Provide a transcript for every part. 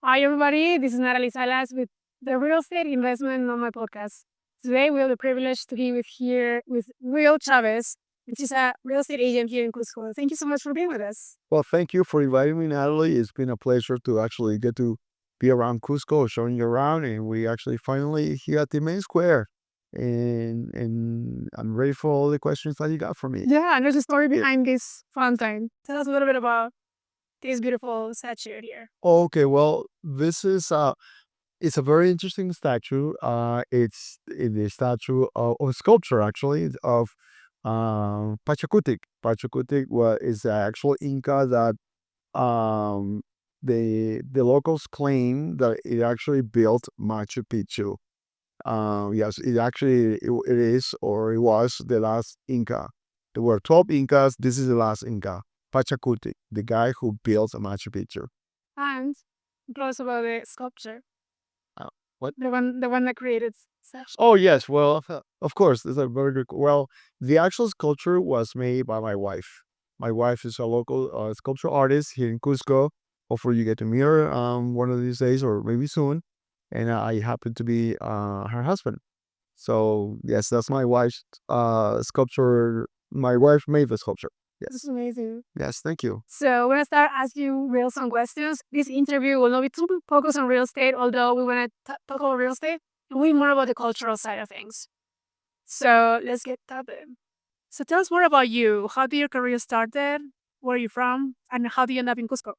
Hi, everybody. This is Nathaly Salas with the Real Estate Investment on my podcast. Today, we have the privilege to be with Real Chavez, which is a real estate agent here in Cusco. Thank you so much for being with us. Well, thank you for inviting me, Natalie. It's been a pleasure to actually get to be around Cusco, showing you around, and we actually finally here at the main square. And I'm ready for all the questions that you got for me. Yeah, and there's a story behind this fountain. Tell us a little bit about this beautiful statue here. Okay, well, this is it's a very interesting statue. It's the statue or sculpture actually of Pachacutic. Pachacutic is the actual Inca that um the locals claim that it actually built Machu Picchu. Yes, it is or it was the last Inca. There were 12 Incas. This is the last Inca, Pachacutic, the guy who built Machu Picchu. And tell us about the sculpture, Uh, what? the one that created statue. Oh yes, well, of course, it's a very good. Well, the actual sculpture was made by my wife. My wife is a local sculpture artist here in Cusco. Hopefully, you get to meet her one of these days or maybe soon. And I happen to be her husband. So yes, that's my wife's sculpture. My wife made the sculpture. This is Yes, amazing. yes, thank you. So we're gonna start asking you real some questions. This interview will not be too focused on real estate, although we want to talk about real estate and we more about the cultural side of things. So let's get tapping. So tell us more about you. How did your career started? Where are you from? And how did you end up in Cusco?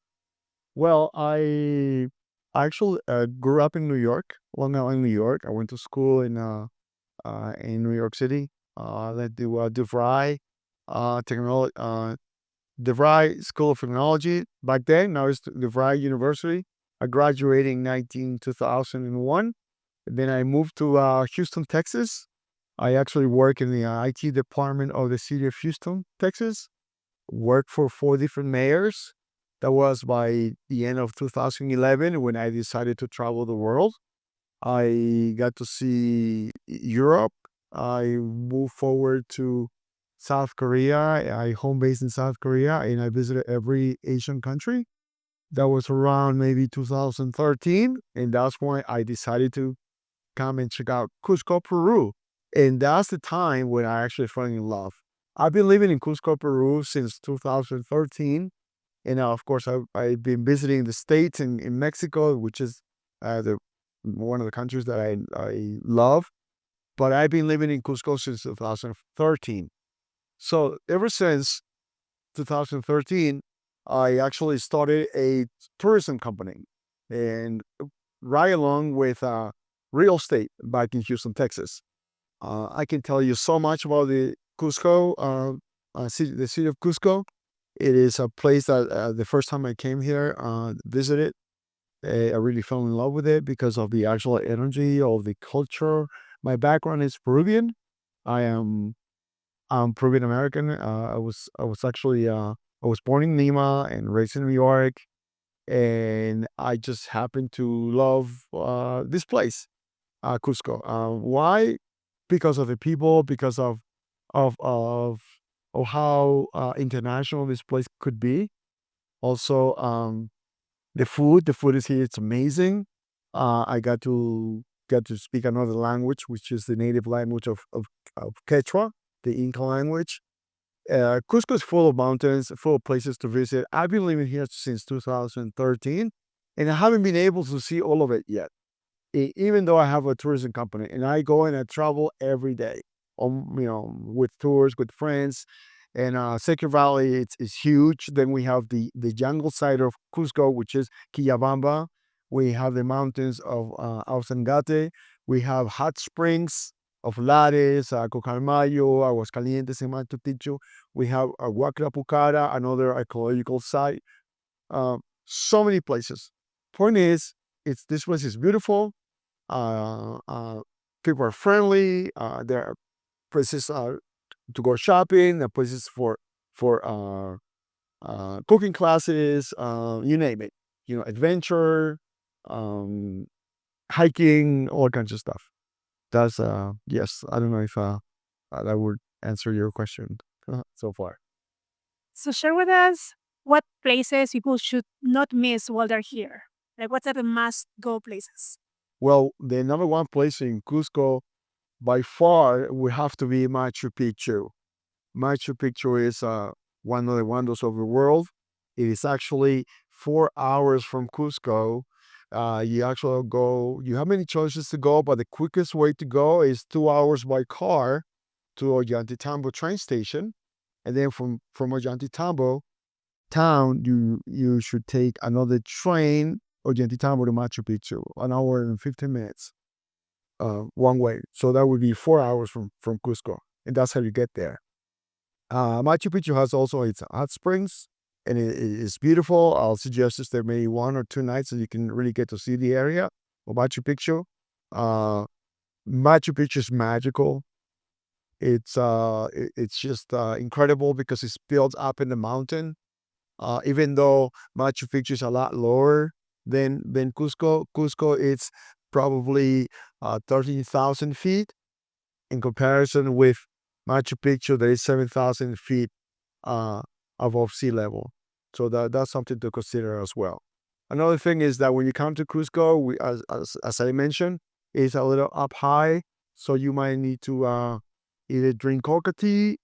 Well, I actually grew up in New York, Long Island, New York. I went to school in New York City. At the DeVry technology, DeVry School of Technology back then. Now it's DeVry University. I graduated in 2001. Then I moved to Houston, Texas. I actually work in the IT department of the city of Houston, Texas. Worked for 4 different mayors. That was by the end of 2011 when I decided to travel the world. I got to see Europe. I moved forward to South Korea. I home based in South Korea and I visited every Asian country. That was around maybe 2013. And that's when I decided to come and check out Cusco, Peru. And that's the time when I actually fell in love. I've been living in Cusco, Peru since 2013. And of course, I've been visiting the States and in Mexico, which is the one of the countries that I love. But I've been living in Cusco since 2013. So ever since 2013, I actually started a tourism company and right along with real estate back in Houston, Texas. I can tell you so much about the Cusco, the city of Cusco. It is a place that the first time I came here, visited, I really fell in love with it because of the actual energy of the culture. My background is Peruvian. I am I'm Peruvian-American. I was actually I was born in Lima and raised in New York, and I just happened to love this place, Cusco. Why? Because of the people, because of of of how international this place could be. Also, the food. The food is here. It's amazing. I got to speak another language, which is the native language of Quechua, the Inca language. Cusco is full of mountains, full of places to visit. I've been living here since 2013, and I haven't been able to see all of it yet. Even though I have a tourism company, and I go and I travel every day, with tours with friends. And Sacred Valley, it's huge. Then we have the jungle side of Cusco, which is Quillabamba. We have the mountains of Ausangate. We have hot springs of Lares, Cocalmayo, Aguascalientes, and Machu Picchu. We have Huacra Pucara, another ecological site. So many places. Point is, this place is beautiful. Uh, uh, People are friendly. There are places to go shopping, places for cooking classes, you name it. Adventure, um, hiking, all kinds of stuff. That's yes. I don't know if that would answer your question so far. So share with us what places people should not miss while they're here. Like, what's are the must go places? Well, the number one place in Cusco by far would have to be Machu Picchu. Machu Picchu is one of the wonders of the world. It is actually 4 hours from Cusco. You actually go, you have many choices to go, but the quickest way to go is 2 hours by car to Ollantaytambo train station. And then from Ollantaytambo town, you should take another train, Ollantaytambo to Machu Picchu, an hour and 15 minutes one way. So that would be 4 hours from Cusco. And that's how you get there. Machu Picchu has also its hot springs, and it is beautiful. I'll suggest to stay maybe 1 or 2 nights so you can really get to see the area of Machu Picchu. Uh, Machu Picchu is magical. It's just incredible because it's built up in the mountain. Even though Machu Picchu is a lot lower than Cusco, Cusco it's probably 13,000 feet in comparison with Machu Picchu. That is 7,000 feet uh, above sea level. So that's something to consider as well. Another thing is that when you come to Cusco, as I mentioned, it's a little up high, so you might need to either drink coca tea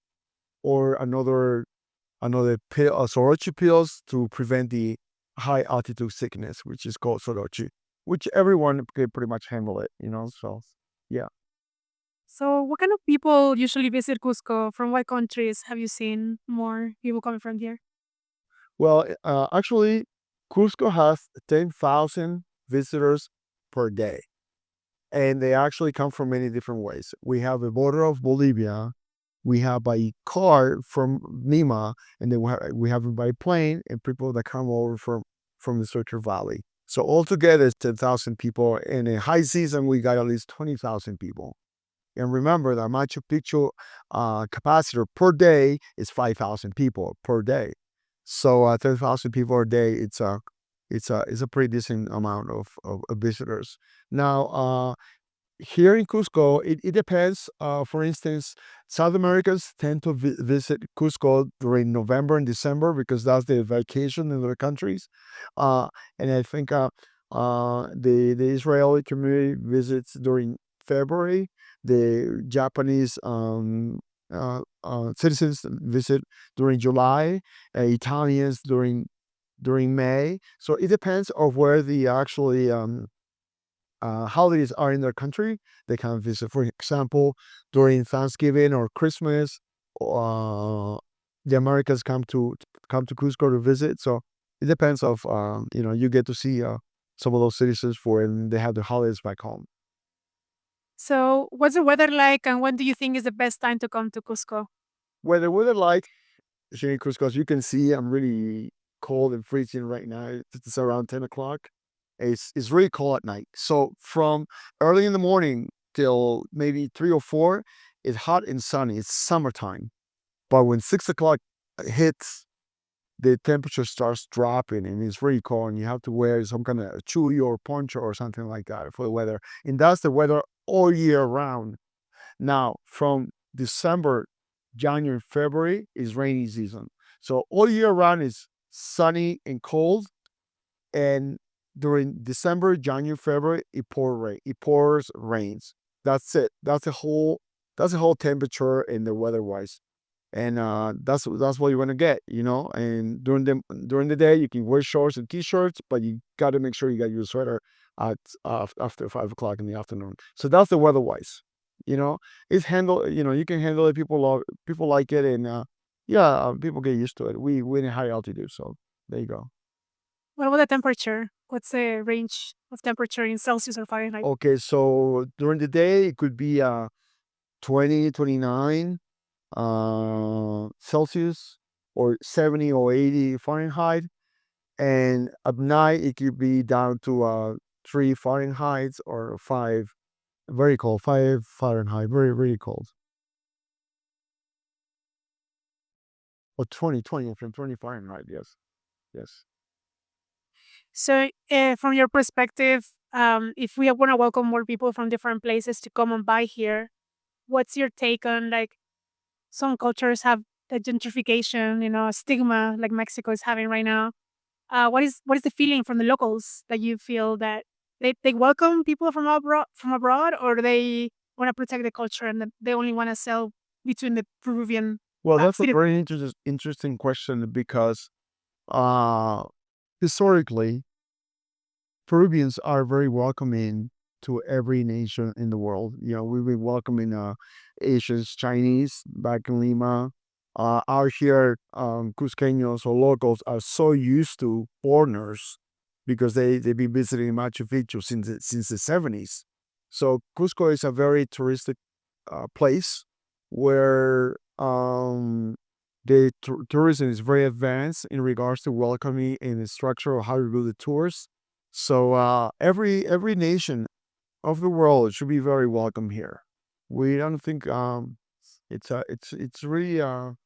or another pill, soroche pills to prevent the high altitude sickness, which is called soroche, which everyone can pretty much handle it, you know. So yeah. So, what kind of people usually visit Cusco? From what countries have you seen more people coming from here? Well, actually, Cusco has 10,000 visitors per day, and they actually come from many different ways. We have the border of Bolivia, we have by car from Lima, and then we have it by plane, and people that come over from the Central Valley. So altogether, it's 10,000 people. In a high season, we got at least 20,000 people. And remember that Machu Picchu capacitor per day is 5,000 people per day. So 10,000 people a day, it's a pretty decent amount of visitors. Now, here in Cusco, it depends. For instance, South Americans tend to visit Cusco during November and December because that's the vacation in their countries. And I think the Israeli community visits during February. The Japanese citizens visit during July. Italians during May. So it depends of where the actually holidays are in their country. They can visit. For example, during Thanksgiving or Christmas, uh, the Americans come to Cusco to visit. So it depends of you get to see some of those citizens for when they have the holidays back home. So, what's the weather like, and when do you think is the best time to come to Cusco? Where the weather like here in Cusco, as you can see, I'm really cold and freezing right now. It's around 10 o'clock. It's really cold at night. So from early in the morning till maybe 3 or 4, it's hot and sunny. It's summertime. But when 6 o'clock hits, the temperature starts dropping and it's really cold. And you have to wear some kind of chuli or poncho or something like that for the weather. And that's the weather all year round. Now, from December, January, February is rainy season. So all year round is sunny and cold. And during December, January, February, it pours rains. That's it. That's the whole temperature and the weather wise. And that's what you want to get, you know. And during the day, you can wear shorts and t-shirts, but you got to make sure you got your sweater at after 5 o'clock in the afternoon. So that's the weather wise. You know, it's handle. You know, you can handle it. People like it, and yeah, people get used to it. We in high altitude, so there you go. What about the temperature? What's the range of temperature in Celsius or Fahrenheit? Okay, so during the day it could be 20, 29 Celsius or 70 or 80 Fahrenheit. And at night it could be down to 3 Fahrenheit or 5, very cold, 5 Fahrenheit, very, really cold. Or 20 from 20 Fahrenheit, yes. Yes. So, from your perspective, if we want to welcome more people from different places to come and buy here, what's your take on like some cultures have the gentrification, stigma like Mexico is having right now? what is the feeling from the locals that you feel that they welcome people from abroad, or they want to protect the culture and they only want to sell between the Peruvian Well, that's a citizens? very interesting question because uh, historically, Peruvians are very welcoming to every nation in the world. You know, we've been welcoming Asians, Chinese back in Lima. Out here, Cusqueños or locals are so used to foreigners because they've been visiting Machu Picchu since the 70s. So Cusco is a very touristic place where the tourism is very advanced in regards to welcoming and the structure of how to do the tours. So every nation of the world should be very welcome here. We don't think it's really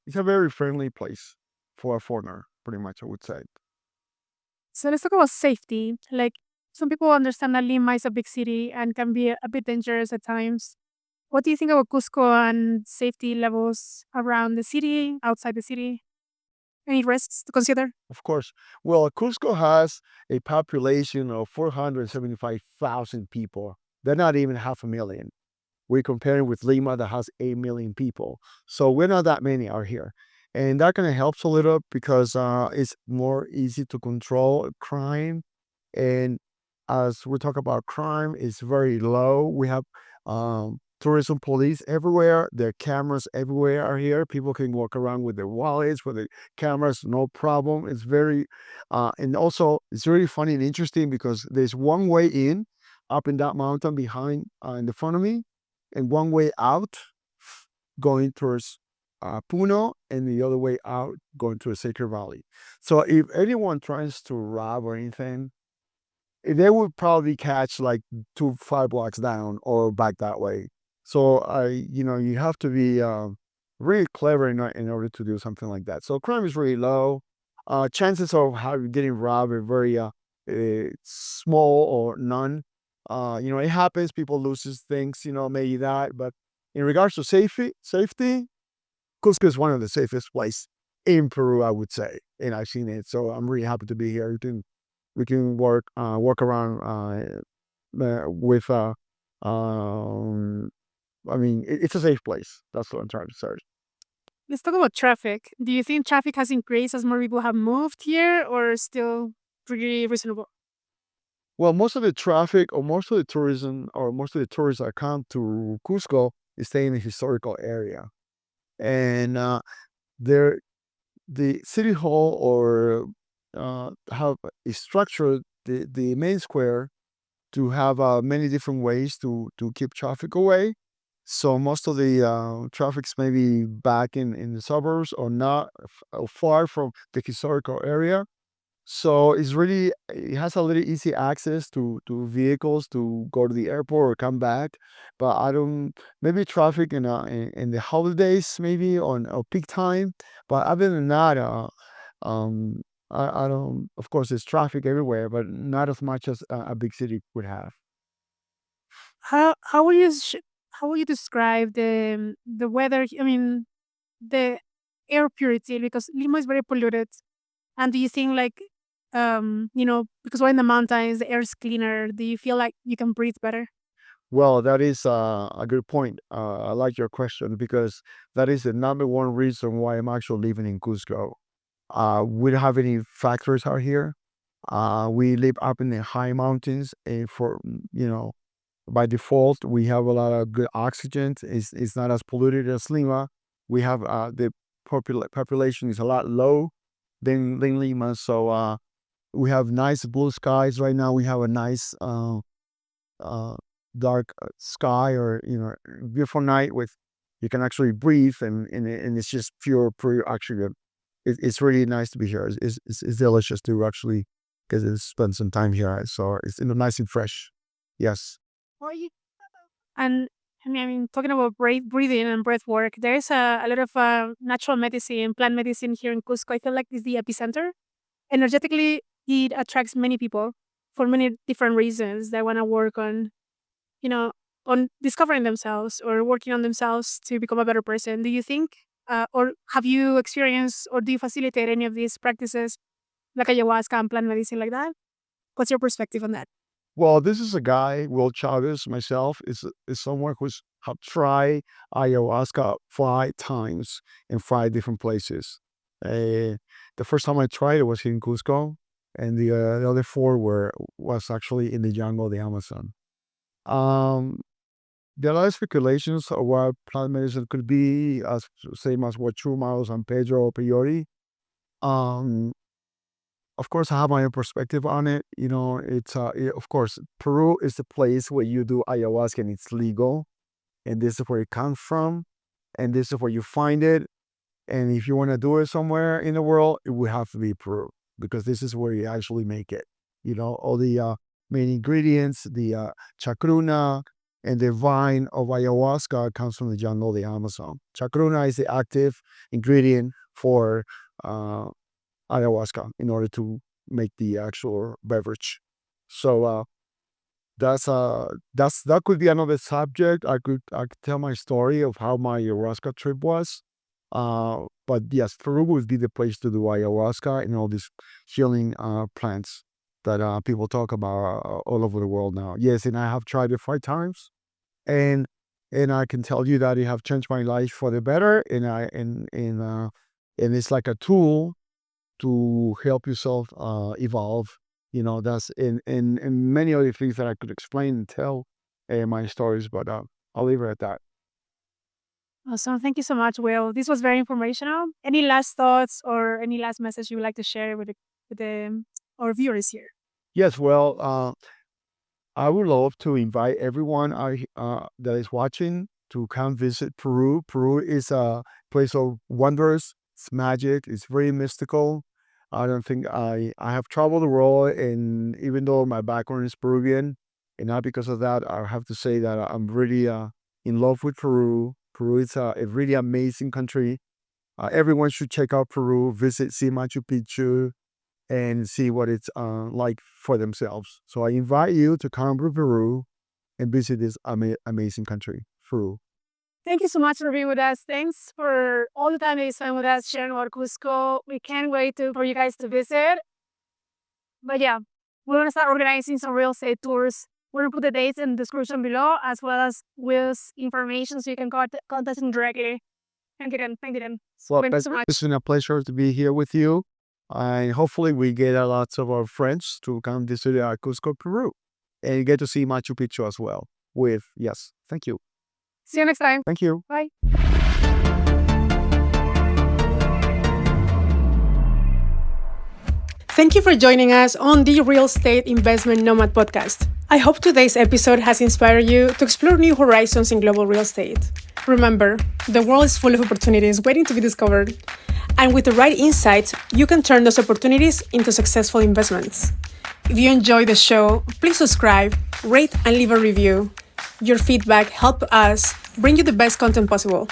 it's a very friendly place for a foreigner, pretty much I would say. So let's talk about safety. Like, some people understand that Lima is a big city and can be a bit dangerous at times. What do you think about Cusco and safety levels around the city, outside the city? Any risks to consider? Of course. Well, Cusco has a population of 475,000 people. They're not even half a million. We're comparing with Lima that has 8 million people. So we're not that many out here. And that kind of helps a little because it's more easy to control crime. And as we talk about crime, it's very low. We have tourism police everywhere. There are cameras everywhere are here. People can walk around with their wallets, with their cameras, no problem. It's very, and also it's really funny and interesting because there's one way in up in that mountain behind in the front of me, and one way out going towards Puno, and the other way out going to a Sacred Valley. So if anyone tries to rob or anything, they would probably catch like 5 blocks down or back that way. So you have to be really clever in order to do something like that. So crime is really low. Chances of getting robbed are very small or none. It happens. People loses things. Maybe that. But in regards to safety, Cusco is one of the safest place in Peru, I would say, and I've seen it. So I'm really happy to be here. We can walk around with um I mean it's a safe place. That's what I'm trying to say. Let's talk about traffic. Do you think traffic has increased as more people have moved here, or still pretty reasonable? Well, most of the traffic or most of the tourism or most of the tourists that come to Cusco is stay in the historical area. And there the city hall or have a structure the main square to have many different ways to keep traffic away. So most of the traffic's maybe back in the suburbs or not far from the historical area. So it has a little easy access to vehicles to go to the airport or come back. But I don't maybe traffic in the holidays maybe on peak time. But other than that, um, I don't. Of course, there's traffic everywhere, but not as much as a big city would have. How would you describe the weather? I mean, the air purity, because Lima is very polluted. And do you think, like, because we're in the mountains, the air is cleaner? Do you feel like you can breathe better? Well, that is a good point. I like your question because that is the number one reason why I'm actually living in Cusco. We don't have any factories out here. We live up in the high mountains, and by default, we have a lot of good oxygen. It's not as polluted as Lima. We have the population is a lot low than Lima, so we have nice blue skies right now. We have a nice uh, dark sky or beautiful night with you can actually breathe and it's just pure oxygen. It's really nice to be here. It's delicious to actually get to spend some time here. So it's nice and fresh. Yes. Or you And I mean, talking about breathing and breath work, there's a lot of natural medicine, plant medicine here in Cusco. I feel like it's the epicenter. Energetically, it attracts many people for many different reasons. They want to work you know, on discovering themselves or working on themselves to become a better person. Do you think, or have you experienced, or do you facilitate any of these practices like ayahuasca and plant medicine like that? What's your perspective on that? Well, this is a guy, Will Chavez, myself, is someone who's have tried ayahuasca 5 times in 5 different places. Uh, the first time I tried it was in Cusco, and the other four was actually in the jungle of the Amazon. Um, there are a lot of speculations of what plant medicine could be, as same as what Churmalos and Pedro Priori. Um, of course, I have my own perspective on it. Of course, Peru is the place where you do ayahuasca and it's legal, and this is where it comes from, and this is where you find it. And if you want to do it somewhere in the world, it would have to be Peru because this is where you actually make it. All the main ingredients, the chacruna and the vine of ayahuasca comes from the jungle of the Amazon. Chacruna is the active ingredient for uh, ayahuasca in order to make the actual beverage. So that could be another subject. I could tell my story of how my ayahuasca trip was. But yes, Peru would be the place to do ayahuasca and all these healing plants that people talk about all over the world now. Yes, and I have tried it 5 times, and I can tell you that it have changed my life for the better. And it's like a tool to help yourself evolve. That's in many other things that I could explain and tell my stories, but I'll leave it at that. Awesome. Thank you so much, Will. This was very informational. Any last thoughts or any last message you would like to share with our viewers here? Yes, well, I would love to invite everyone that is watching to come visit Peru. Peru is a place of wonders. It's magic. It's very mystical. I don't think I have traveled the world, and even though my background is Peruvian, and not because of that, I have to say that I'm really in love with Peru. Peru is a really amazing country. Everyone should check out Peru, see Machu Picchu, and see what it's like for themselves. So I invite you to come to Peru and visit this amazing country, Peru. Thank you so much for being with us. Thanks for all the time that you spent with us sharing about Cusco. We can't wait for you guys to visit. But yeah, we're going to start organizing some real estate tours. We're going to put the dates in the description below, as well as Will's information so you can contact him directly. Thank you, Dan. Thank you, Dan. Well, Thank you so much. it's been a pleasure to be here with you. And hopefully we get a lot of our friends to come visit Cusco, Peru, and get to see Machu Picchu as well. Yes, thank you. See you next time. Thank you. Bye. Thank you for joining us on the Real Estate Investment Nomad podcast. I hope today's episode has inspired you to explore new horizons in global real estate. Remember, the world is full of opportunities waiting to be discovered. And with the right insights, you can turn those opportunities into successful investments. If you enjoyed the show, please subscribe, rate, and leave a review. Your feedback helps us bring you the best content possible.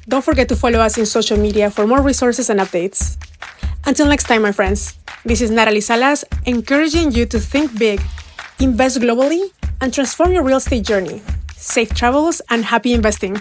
Don't forget to follow us in social media for more resources and updates. Until next time, my friends, this is Nathaly Salas, encouraging you to think big, invest globally, and transform your real estate journey. Safe travels and happy investing.